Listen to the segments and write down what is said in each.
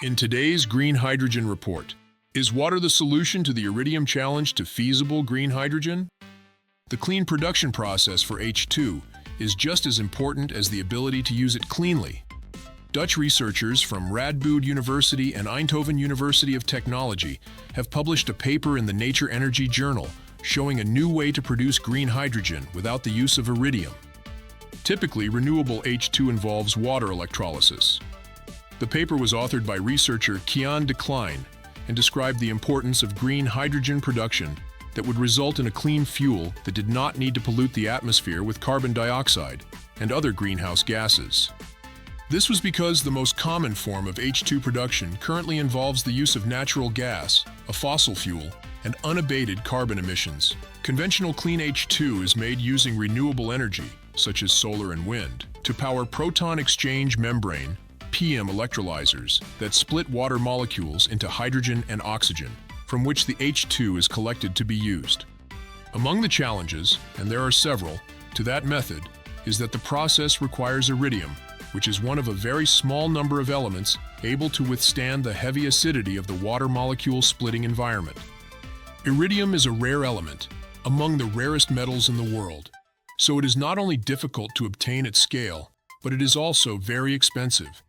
In today's Green Hydrogen Report, is water the solution to the Iridium challenge to feasible green hydrogen? The clean production process for H2 is just as important as the ability to use it cleanly. Dutch researchers from Radboud University and Eindhoven University of Technology have published a paper in the Nature Energy Journal showing a new way to produce green hydrogen without the use of iridium. Typically, renewable H2 involves water electrolysis. The paper was authored by researcher Kian de Klein and described the importance of green hydrogen production that would result in a clean fuel that did not need to pollute the atmosphere with carbon dioxide and other greenhouse gases. This was because the most common form of H2 production currently involves the use of natural gas, a fossil fuel, and unabated carbon emissions. Conventional clean H2 is made using renewable energy, such as solar and wind, to power proton exchange membrane (PM) electrolyzers that split water molecules into hydrogen and oxygen, from which the H2 is collected to be used. Among the challenges, and there are several, to that method is that the process requires iridium, which is one of a very small number of elements able to withstand the heavy acidity of the water molecule splitting environment. Iridium is a rare element, among the rarest metals in the world, so it is not only difficult to obtain at scale, but it is also very expensive.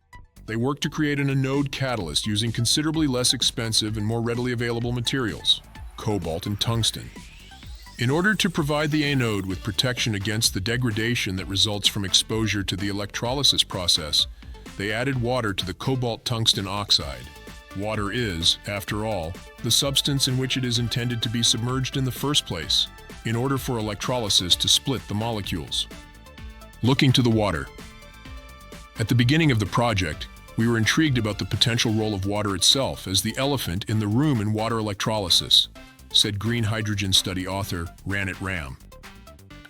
They work to create an anode catalyst using considerably less expensive and more readily available materials, cobalt and tungsten. In order to provide the anode with protection against the degradation that results from exposure to the electrolysis process, they added water to the cobalt tungsten oxide. Water is, after all, the substance in which it is intended to be submerged in the first place, in order for electrolysis to split the molecules. Looking to the water. At the beginning of the project, we were intrigued about the potential role of water itself as the elephant in the room in water electrolysis, said green hydrogen study author Ranit Ram.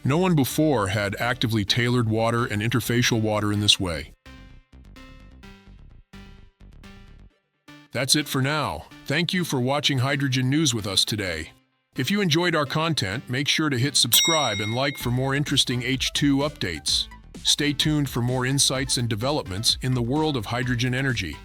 No one before had actively tailored water and interfacial water in this way. That's it for now. Thank you for watching Hydrogen News with us today. If you enjoyed our content, make sure to hit subscribe and like for more interesting H2 updates. Stay tuned for more insights and developments in the world of hydrogen energy.